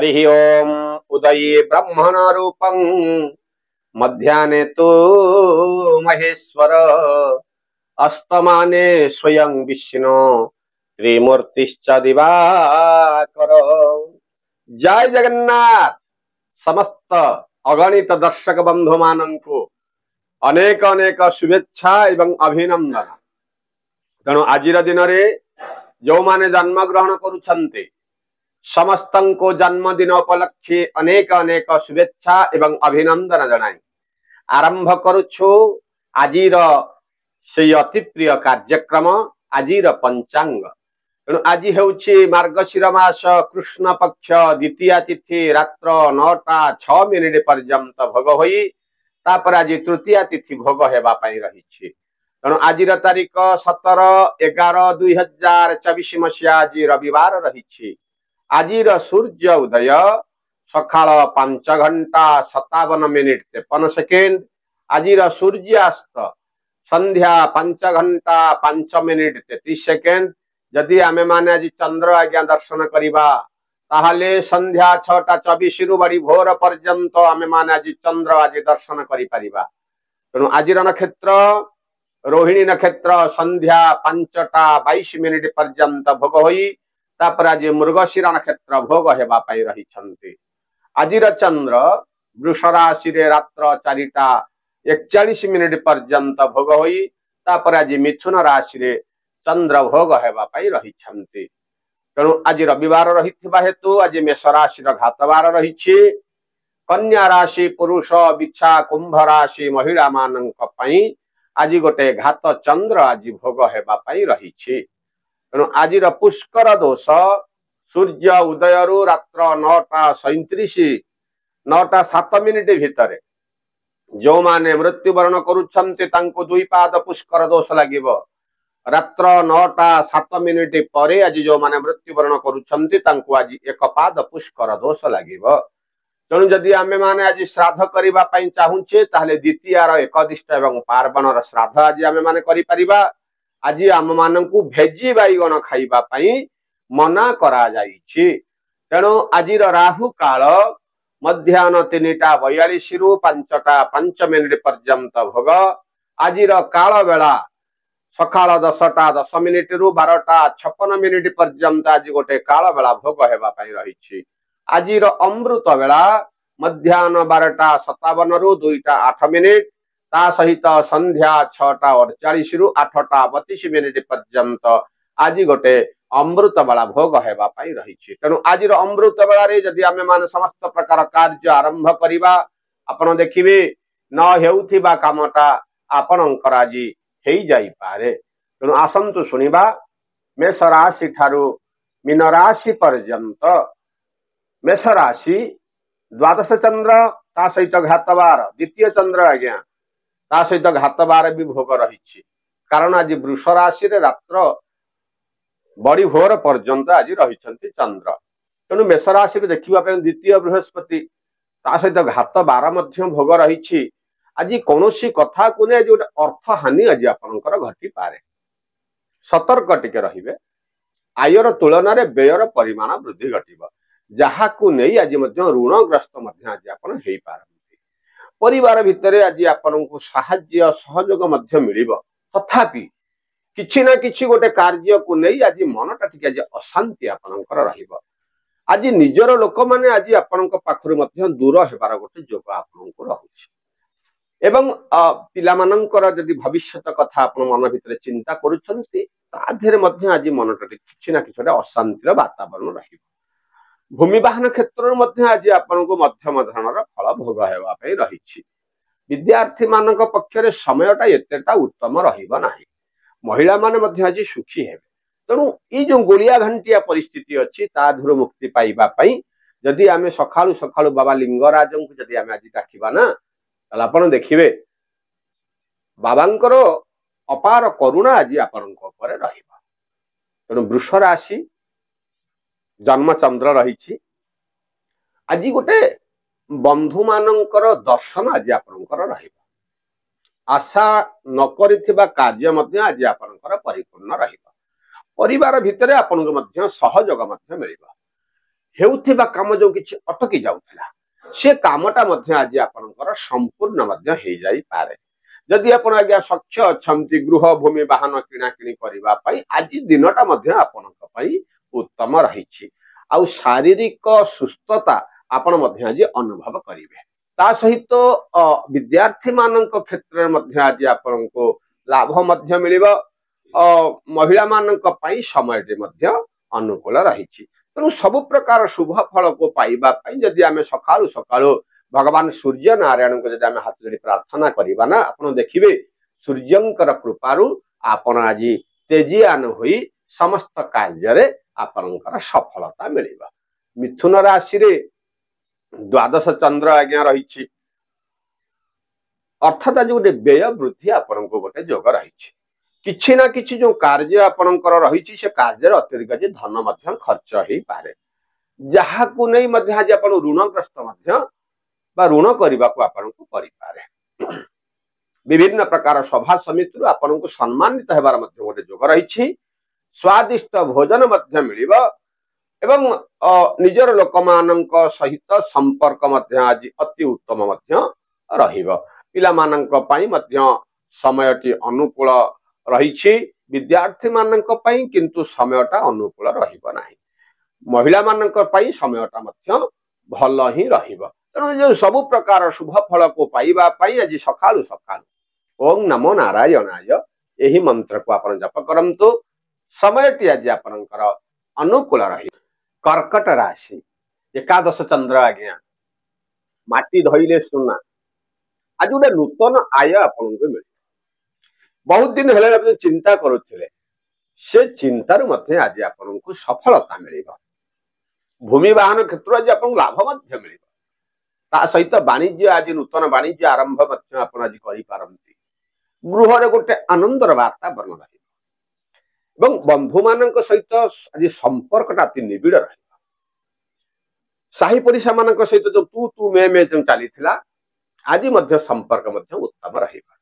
हरि ओम उदये ब्रह्मण रूपं मध्याह्ने तो महेश्वर अस्तमाने स्वयं विष्णु त्रिमूर्तिश्च दिवाकर। जय जगन्नाथ। समस्त अगणित दर्शक बंधु मानंकु अनेक अनेक शुभेच्छा एवं अभिनंदन। तेणु आज दिन में जो माने जन्म ग्रहण करुछन्ते समस्तंको जन्मदिन उपलक्षे अनेक अनेक शुभेच्छा एवं अभिनंदन जनाई आरंभ करुछु आजिर से अति प्रिय कार्यक्रम आजिर पंचांग। तेणु आज हेउछि मार्गशीर मास कृष्ण पक्ष द्वितीय तिथि रात्र 9:06 पर्यंत भोग होई तापर आज तृतीय तिथि भोग हेबा पई रहिछि। तेणु आजिर तारीख 17/11/2024 मसीहा आज रविवार रहिछि। आजिर सूर्य उदय सकाळ 5:57 आजिर सूर्यास्त संध्या 5:05 जदि आमे माने आज चंद्र आज्ञा दर्शन करिबा ताहले संध्या 6:24 रु बड़ी भोर पर्यंत आमे माने आज चंद्र आज दर्शन करि परिबा। तेणु आजिर नक्षत्र रोहिणी नक्षत्र संध्या 5:22 पर्यंत भोग होई तापर आज मृगशिर नक्षत्र भोग हेबा पाई रहिछन्ति। आजिर चंद्र वृष राशि रे रात्र 4:41 पर्यंत भोग होई तापर आज मिथुन राशि रे चंद्र भोग हेबा पाई रहिछन्ति। तेणु आज रविवार रहिथिबा हेतु आज मेष राशि र घातवार रहिछि। कन्या राशि पुरुष बिच्छा कुंभ राशि महिला मानंक पई आज गोटे घात चंद्र आज भोग हेबा पाई रहिछि। तेणु आजिर पुष्कर दोष सूर्य उदय रु रात्र 9:37 भितर जो माने मृत्युवरण करुछन्ते तांको दुई पाद पुष्कर दोष लागिबो। रात्र 9:07 परे आज जो माने मृत्युवरण करुछन्ते तांको आज एक पाद पुष्कर दोष लागिबो। तेणु जदि आमे माने आज श्राद्ध करिबा पई चाहुचे ताहले द्वितीयार एकदिष्ट एवं पार्वणर श्राद्ध आज आमे माने करि परिबा। आज आम मानंकु भेजी बैगण खाइबा पई मना करा जाइछि। तेणु आजिर राहु काल मध्याह्न 3:42 रु 5:05 पर्यंत भोग। आजिर काल बेला सकाळ 10:10 रु 12:56 पर्यंत आज गोटे काल बेला भोग हेबा पई रहिछि। आजिर अमृत बेला मध्याह्न 12:57 रु 2:08 ता सहित संध्या 6:48 रु 8:32 पर्यंत आज गोटे अमृत बेला भोग हेबा पाई रहिछि। तेणु आजिर अमृत बेला रे जदि आमे माने समस्त प्रकार कार्य आरंभ करिबा आपण देखिबे न हेउथिबा कामटा आपणकर आज हेई जाई पारे। तेणु आसंतु सुनिबा मेष राशि ठारू मीन राशि पर्यंत। मेष राशि द्वादश चंद्र ता सहित घातवार द्वितीय चंद्र आज्ञा ता सहित घातवार भी भोग रही। कारण आज वृष राशि रे रात्र बड़ी भोर पर्यंत आज रही चंद्र। तेणु मेष राशि देखा द्वितीय बृहस्पति ता सहित घातवार भोग रही। आज कौन कथा को नहीं गोटे अर्थ हानि आज आपंकर घटी पारे। सतर्क टिके रहिबे। आयर तुलन व्ययर परिमाण वृद्धि घटिबा जहाँ को नहीं आज ऋणग्रस्त आज आपण हेई पारंती। परिवार भितर आज आपण को साहाय्य सहयोग मिलिबो। तथापि किछि ना किछि गोटे कार्य को नहीं आज मनटा टिके आज अशांति आपणकर रहिबो। आज निजर लोक माने आज आपणक पाखरु मध्य दूर हेबार गोटे जोग आपणको रहुछि। एवं पिला मानंकर यदि भविष्यत कथा आपण मन भितर चिंता करूछन्ति ता धेरे मध्य आज मनटा किछि ना किछि अशांतिर वातावरण रहिबो। भूमि वाहन क्षेत्र मध्य आज आपणको मध्यम धरणर फल भोग हेबा पई रहिछि। विद्यार्थी मानक पक्षरे समयटा एतेटा उत्तम रहिबो नाही। महिला माने मध्य आज सुखी हेबे। तेणु ई जो गोलिया घंटिया परिस्थिति अच्छी ता धुर मुक्ति पाइबा पई जदि आमे सखाळु सखाळु बाबा लिंगराजन को जदि आमे आज डाकिबा ना ताले आपण देखिबे बाबांकर अपार करुणा आज आपणक ऊपर रहिबा। तेणु वृष राशि जन्म चंद्र रही। आज गोटे बंधु मानंकर दर्शन आज आपणकर रहिबा। आशा न करिथिबा कार्य मध्य आज आपणकर परिपूर्ण रहिबा। परिवार भितर आपनको मध्य सहयोग मध्य मिलिबा। हेउथिबा काम जो किछि अटकी जाउथिला से कामटा मध्य आज आपनकर संपूर्ण मध्य हे जाई पारे जदि आपण आज्ञा सक्ष अछंती गृह भूमि वाहन किणा किणी करबा पई आज दिनटा मध्य आपनक पई उत्तम रहिछि आउ शारीरिक सुस्थता आपण मध्य आज अनुभव करिवे ता सहित विद्यार्थी मानक क्षेत्र में मध्य आज आपनको लाभ मध्य मिलिबो महिला मानक पई समय मध्य अनुकूल रहिछि तेणु सबु प्रकार शुभ फल को पाइबा पई यदि आमे सकाळु सकाळु भगवान सूर्य नारायण को यदि आमे हाथ जोड़ी प्रार्थना करिबा ना आपण देखिबे सूर्यंकर कृपारु आपण आज तेजियान होई समस्त कार्य रे आपनकर सफलता मिलिबा मिथुन राशि रे द्वादश चंद्र आज्ञा रही अर्थात आज गोटे व्यय वृद्धि आपण गोटे जोग रही किछि ना किछि जो कार्य आपणकर रही से कार्य अतिरिक्त जे धन मध्य खर्च हो पारे जहाकु नहीं मध्य आज आपण ऋणग्रस्त मध्य बा ऋण करने को आपण को करि पारे विभिन्न प्रकार सभा समिति आपण को सम्मानित हेबार मध्य गोटे जोग रही स्वादिष्ट भोजन मध्य मिलिबा एवं निजर लोक मानक सहित संपर्क मध्य आज अति उत्तम मध्य रहिबो पिला मानक पई मध्य समयटी अनुकूल रही विद्यार्थी मानक पई किंतु समयटा अनुकूल रहिबो नाही महिला मानक पई समयटा मध्य भल ही रहिबो तेणु जो सब प्रकार शुभ फल को पाइबा पई आज सकाळु सकाळु ओम नमो नारायणाय एही मंत्र को आपण जप करंतु समयटी आज आपनकर अनुकूल रही कर्कट राशि एकादश चंद्र आज्ञा माटी धइले सुना आज गोटे नूतन आय आपन को मिले बहुत दिन हेले आप चिंता करुथिले से चिंतार मध्य आज आपन को सफलता मिलिबा भूमि वाहन क्षेत्र आज आपन लाभ मध्य मिलिबा ता सहित वाणिज्य आज नूतन वाणिज्य आरंभ मध्य आपन आज करि पारंती गृह रे गोटे आनंदर वातावरण रही एवं बंधु मानक सहित आज संपर्कटा अति निबिड़ रही साही पड़िशा मानक सहित जो तू तू मे जो चली आज मध्य संपर्क मध्य उत्तम रहिबा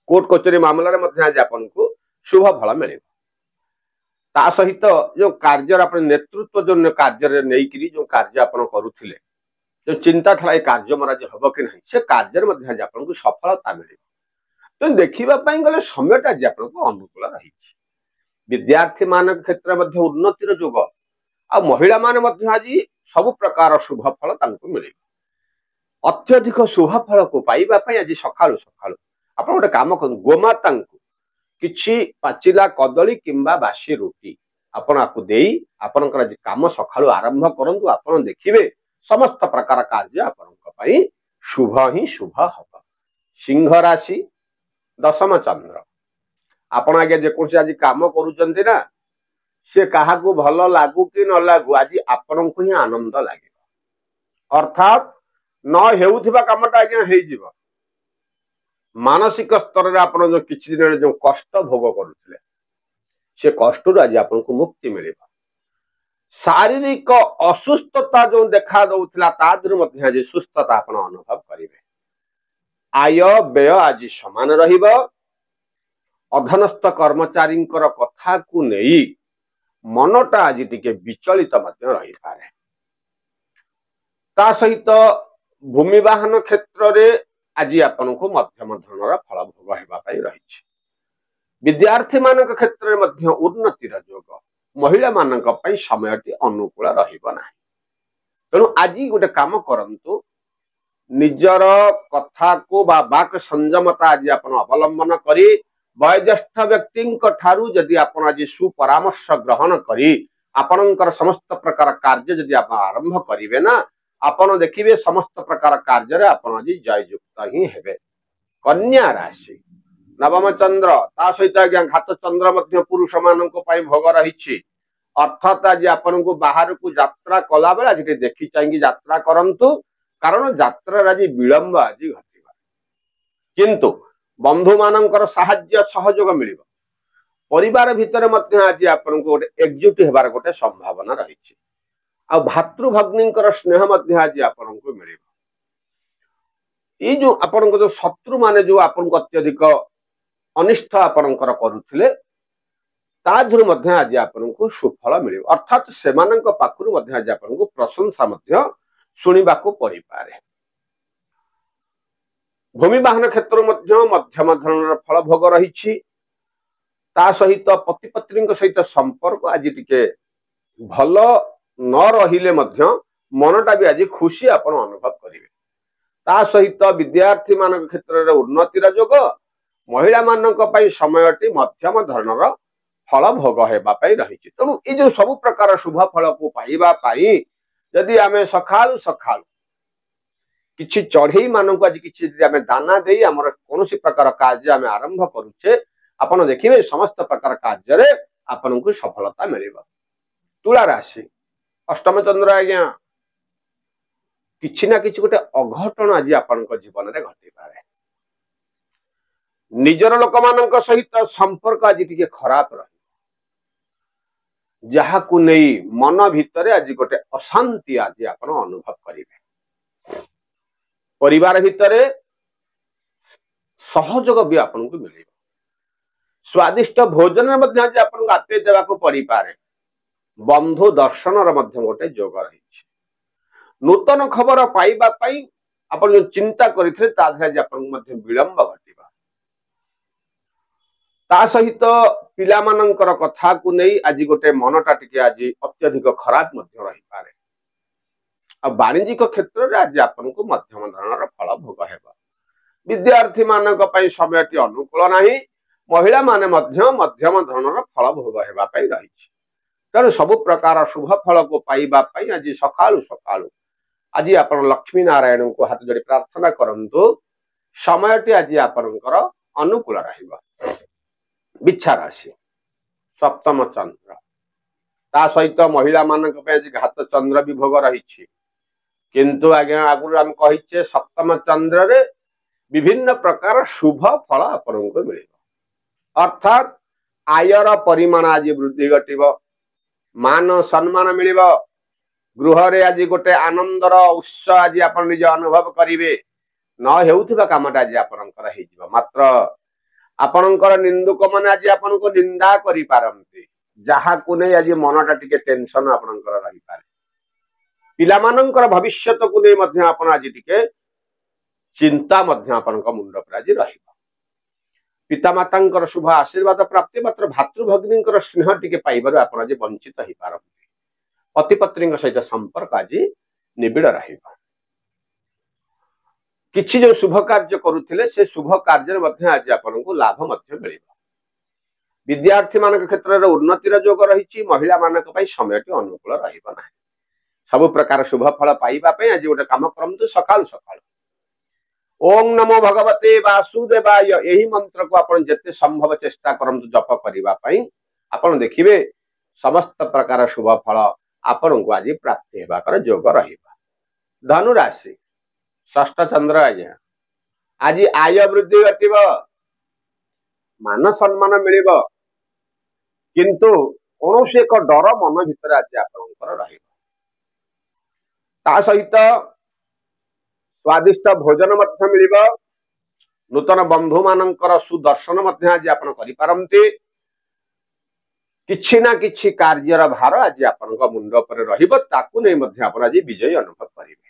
कोर्ट कचेरी मामला मध्य आज आपन को शुभ फल मिले ता सहित जो कार्य अपन नेतृत्व जो कार्य नहीं जो कार्य आपन करुथिले जो चिंता था कार्य मोर आज हम कि नहीं से कार्य मध्य आज आपन को सफलता मिले तो देखिबा पई गले समयटा आज आपन को अनुकूल रही विद्यार्थी मानक क्षेत्र मध्य उन्नतिर जोग आ महिला मान मध्य आज सब प्रकार शुभ फल तांको मिले अत्यधिक शुभ फल को पाइबा पई आज सकाळु सकाळु आपण गोटे काम कर गोमाता किछि पाचिला कदली किंबा बासी रुटी आपण आपको देई आपनकर आज काम सकाळु आरंभ करंतु आपण देखिबे समस्त प्रकार कार्य आपनक पई शुभ ही शुभ हबो सिंह राशि दशम चंद्र आपण आगे जेकोसी आज काम करूचंती ना से कहा को भल लागू कि न लागू आज आपण को ही आनंद लागे अर्थात न हेउथिबा कामटा आज्ञा हे जीव मानसिक स्तर रे आपण जो किछि दिन जो कष्ट भोग करूथिले से कष्ट रे आज आपण को मुक्ति मिलेबा शारीरिक असुस्थता जो देखा दउथिला ता दिन मध्ये आज सुस्थता आपण अनुभव करिवे आय व्यय आज समान रहिबो अधनस्थ कर्मचारी कथा को नहीं मनटा आज टिके विचलित मध्य रही पारे ता सहित भूमि वाहन क्षेत्र रे आज आपन को मध्यम धरणर फल भोग हेबा पई रही विद्यार्थी मानक क्षेत्र रे मध्य उन्नतिर जोग महिला मानक पई समयटी अनुकूल रहिबो नाही तेणु आज गोटे काम करंतु निजर कथा को बा बाक संयमता आज आपन अवलंबन करी वयोज्येष्ठ व्यक्ति ठारू जदि आपण आज सुपरामर्श ग्रहण करी आपणकर समस्त प्रकार कार्य जदि आप आरंभ करिवे ना आपण देखिबे समस्त प्रकार कार्य रे आपण आज जययुक्त ही हेबे कन्या राशि नवम चंद्र ता सहित आज्ञा घात चंद्र मध्य पुरुष मानक पई भोग रहिछि अर्थात आज आपण को बाहर को यात्रा कला बेला जे देखि चाहिए यात्रा करंतु कारण यात्रा आज विलंब आज घटिबा किंतु बंधु मानकर साहाय्य सहयोग मिलिबो परिवार भितर मध्य आज आपन को गोटे एकजुट हेबार गोटे संभावना रही आ भातृभग्नींकर स्नेह मध्य आज आपन को मिलिबो ये जो आपन को जो शत्रु माने जो आपन को अत्यधिक अनिष्ट आपनकर करूथिले ताधुर मध्य आज आपनको सुफल मिले अर्थात सेमानंक पाखरु मध्य आज आपनको प्रशंसा मध्य सुनिबाको परि पारे। भूमि वाहन क्षेत्र मध्य मध्यम धरणर फल भोग रही ता सहित पति पत्नी सहित संपर्क आज टिके भल न रहिले मध्य मनटा भी आज खुशी आपण अनुभव करेंगे। ता सहित विद्यार्थी मान क्षेत्र में उन्नतिर जोग महिला मानक पई समयटी मध्यम धरणर फल भोग हेबापई रही। तेणु ये जो सब प्रकार शुभ फल को पाइबा पाई यदि आमे सखालु सखालु किछि चढ़ई मानक आज किछि आमे दाना देई हमर कोनोसी प्रकार कार्य आमे आरंभ करूचे आपण देखिबे समस्त प्रकार कार्य रे आपनको सफलता मिलिबा। तुला राशि अष्टम चंद्र आज्ञा किछि ना किछि गोटे अघटन आज आपनको जीवन रे घटी पारे। निजर लोक मानक सहित संपर्क आज टिके खराब रही जहा को नहीं मन भितर आज गोटे अशांति आज आपण अनुभव करिवे। परिवार भितर सहयोग भी आपनको मिले। स्वादिष्ट भोजन मध्य आज आपनको आते देवा को परि पारे। बंधु दर्शन मध्य गोटे जोग रही। नूतन खबर पाइबा पाई आपण जो चिंता करथिले ताधरे आज आपनको मध्य विलंब घटिबा। ता सहित पिला मानकर कथा को नहीं आज गोटे मनटा टिके आज अत्यधिक खराब मध्य रही पारे। अब वाणिज्यिक क्षेत्र में आज आपनको मध्यम धरणर फल भोग हेबा। विद्यार्थी मानक पई समयटी अनुकूल नाही। महिला माने मध्य मध्यम धरणर फल भोग हेबा पई रही। तेणु सब प्रकार शुभ फल को पाइबा पई आज सकाळु सकाळु आज आपण लक्ष्मी नारायण को हाथ जोड़ी प्रार्थना करंतु समयटी आज आपनकर अनुकूल रहिबा। बिच्छा राशि सप्तम चंद्र ता सहित महिला मानक पे आज घात चंद्र भी भोग रही। किंतु आज्ञा आगुर हम कहिचे सप्तम चंद्र रे विभिन्न प्रकार शुभ फल आपनको मिलिबा। अर्थात आयर परिमाण आज वृद्धि घटिबो। मान सम्मान मिलिबो। गृह रे आज गोटे आनंदर उत्सव आज आपण निज अनुभव करिवे। न हेउथिबा कामटा आज आपनकर हेजिबा। मात्र आपनकर निंदुक माने आज आपनको निंदा करि पारंती जहा को नै आज मनटा टिके टेंशन आपनकर रही पारे। पिला मानकर भविष्यत को नै मध्य आपण आज टिके चिंता मध्य आपनक मुंड पर आज रहिबा। पिता मातांकर शुभ आशीर्वाद प्राप्ति मात्र भातृ भगिनींकर स्नेह टिके पाइबार आपण आज वंचित होई पारंती। पति पत्नी सहित संपर्क आज निबिड़ रहिबा। किछि जो शुभ कार्य करुथिले से शुभ कार्य मध्य आज आपनको लाभ मध्य मिलिबा। विद्यार्थी मानक क्षेत्र में उन्नतिर जोग रही। महिला मानक पई समयटी अनुकूल रहिबा नाही। सब प्रकार शुभ फल पाइबा पई आज गोटे काम करंतु सकाळु सकाळु ओम नमो भगवते वासुदेवाय यही मंत्र को आपण जते संभव चेष्टा करंतु जप करिबा पई आपण देखिबे समस्त प्रकार शुभ फल आपनको आज प्राप्ति हेबा कर जोग रहिबा। धनु राशि षष्ठ चंद्र आज्ञा आज आय वृद्धि घटिब। मान सम्मान मिलिब। किंतु कौन एक डर मन भितर आज आपनकर रहिबा। ता सहित स्वादिष्ट भोजन मध्य मिलिब। नूतन बंधु मानकर सुदर्शन मध्य आज आपण करि पारंती। किछि ना किछि कार्यर भार आज आपनक मुंड पर रहिब। ताकू नै मध्य आपण आज विजय अनुभव करिवे।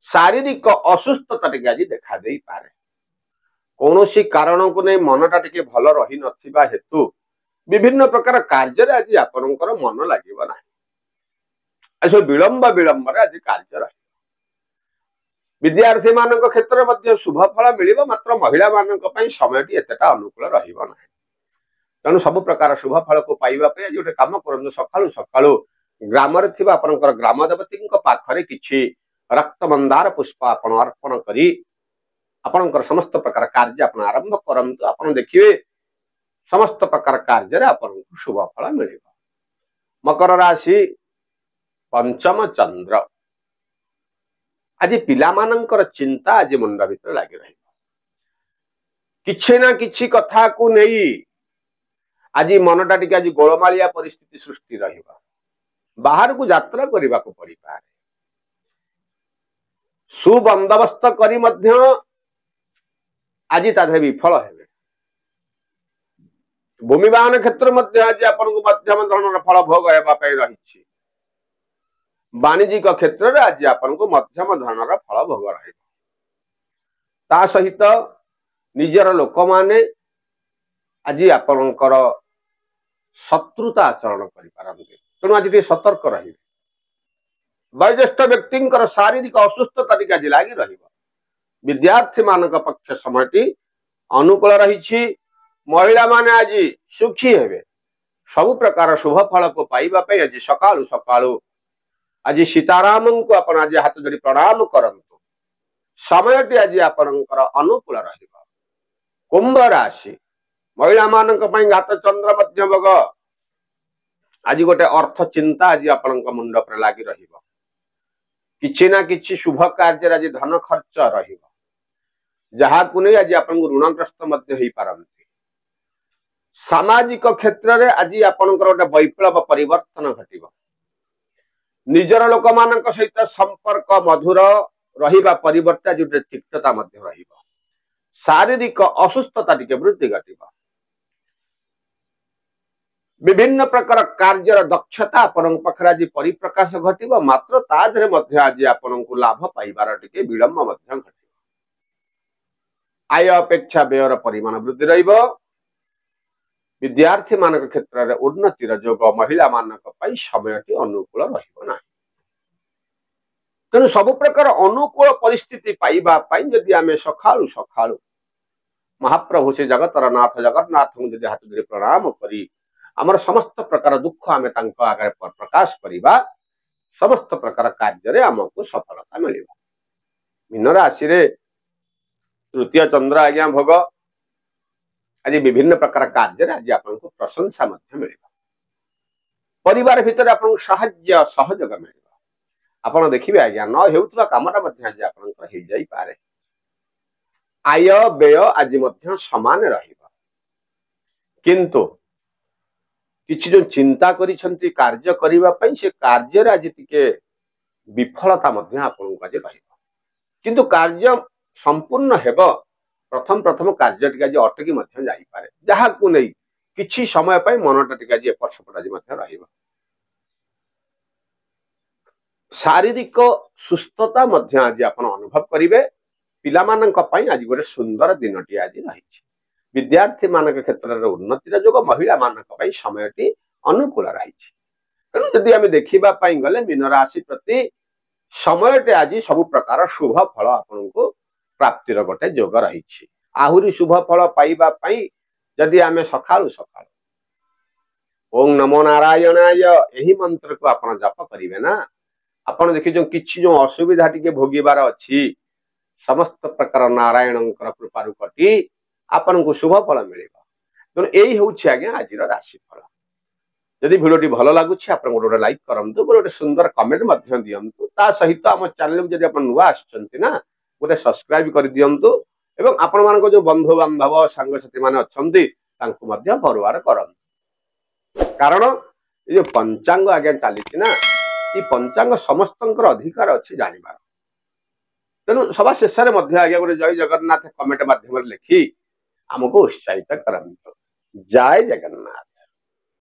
शारीरिक असुस्थता टिके आज देखा देई पारे। कौनसी कारण को नहीं मनटा टिके भल रही नथिबा हेतु विभिन्न प्रकार कार्य आज आपनकर मन लागिबा नाही। आज विलंब विलंब रे आज कार्य रही। विद्यार्थी मानक क्षेत्र में शुभ फल मिलिबा। मात्र महिला मानक पई समयटी एतेटा अनुकूल रहिबा नाही। तेणु सब प्रकार शुभ फल को पाइबा पे आज गोटे काम करंतु सकाळु सकाळु ग्राम रे थिबा आपनकर ग्राम देवती पाखरे किछि रक्त मंदार पुष्प आपण अर्पण करी आपनकर समस्त प्रकार कार्य आपण आरंभ करंतु। आपण देखिबे समस्त प्रकार कार्य रे आपनकु शुभ फल मिलिबा। मकर राशि पंचम चंद्र आज पिला मानकर चिंता आज मुंड भितर लागि रही। किछि ना किछि कथा को नहीं आज मनटा टिके आज गोलमालिया परिस्थिति सृष्टि रहिबा। बाहर को यात्रा करबा को पड़ी पारे। सुबंदोबस्त करी मध्य आज ताधे विफल हेबे। भूमि वाहन क्षेत्र मध्य आज आपको मध्यम धरण फल भोग होगापी रही वाणिज्यिक क्षेत्र में आज आपको मध्यम धरण फल भोग सहित निजर लोक माने आज आपणकर शत्रुता आचरण करें तेणु आज सतर्क रही वयोज्येष्ठ व्यक्ति शारीरिक असुस्थता टी आज लगी विद्यार्थी मान पक्ष समय अनुकूल रही महिला माने आज सुखी हेबे सबु प्रकार शुभ फल को पाइबापी आज सकाळु सकाळु आज सीताराम को आपण आज हाथ जोड़ी प्रणाम करंतु समय आज आपणकर अनुकूल रही कुंभ राशि महिला मान घात चंद्र मध्य भोग आज गोटे अर्थ चिंता आज आपण मुंड पर लगी किछि ना किछि शुभ कार्य आज धन खर्च रहा आज आपन ऋणग्रस्त हो पारती सामाजिक क्षेत्र में आज आपणकर गोटे वैप्लव परिवर्तन घटिब निजर लोक मान सहित संपर्क मधुर रहिबा परिवर्ते आज गोटे तिक्तता शारीरिक असुस्थता टिके वृद्धि घटिब विभिन्न प्रकार कार्य दक्षता आपण पाखे आज परिप्रकाश घटिब मात्र ताधरे मध्य आज आपण को लाभ पाइबार टिके विलंब मध्य घटिब आय अपेक्षा व्ययर परिमाण वृद्धि रहिब विद्यार्थी मान क्षेत्र में उन्नतिर जोग महिला मान समय अनुकूल रहा तेणु सब प्रकार अनुकूल परिस्थिति पाइबापी जदि आम सकाळु सकाळु महाप्रभु से जगतर नाथ जगन्नाथ को जदि हाथ जोड़ी प्रणाम करी आमर समस्त प्रकार दुख आम आगे प्रकाश करवा समस्त प्रकार कार्य आमको सफलता मिल मीन राशि तृतीय चंद्र आज्ञा भोग आज विभिन्न प्रकार कार्य आज आपको प्रशंसा मिल परिवार भितर आपको साहाय्य सहयोग मिल आप देखिए आज्ञा न होता कमटा आज आप आय व्यय आज समान किंतु किछि जो चिंता करिसंती कार्य करने से कार्य आज टिके विफलता आपको आज किंतु कार्य संपूर्ण हेब प्रथम प्रथम कार्य टी आज अटकी जापे जहाँ को नहीं किछि समय पाई मनटा टी आज एपट सेपट आज रहिबा शारीरिक सुस्थता आज आप अनुभव करेंगे पिला आज गोटे सुंदर दिन टी आज रही विद्यार्थी मान क्षेत्र में उन्नतिर जोग महिला मान समय अनुकूल रही तेणु जदि आम देखा गले मीन राशि प्रति समय आज सब प्रकार शुभ फल आपन को प्राप्तिर गोटे जोग रही आहुरी शुभ फल पाइबापी जदि आम सकाळु सकाळु ओं नमो नारायणाय यही मंत्र को आप जप करेंगे ना आपड़ देखिए जो किसी जो असुविधा टी भोगवार अच्छी समस्त प्रकार नारायण कृपारू कटी आपन को शुभ फल मिल तेणु यही हूँ आज्ञा आज राशिफल जदि भिडियोटी भल लगुच आप गोटे लाइक करूँ गोटे सुंदर कमेंट दिंतु ता सहित आम चैनल को जब नुआ आना गोटे सब्सक्राइब कर दिंतु एवं आपण मान जो बंधु बांधव सांगसाथी मैंने अच्छा फरवार्ड कर कारण ये पंचांग आज्ञा चली ना ये पंचांग समस्त अधिकार अच्छी जानवर तेणु सभा शेष में आज्ञा गोटे जय जगन्नाथ कमेंट माध्यम लिखि आमको उत्साहित करंतु जय जगन्नाथ।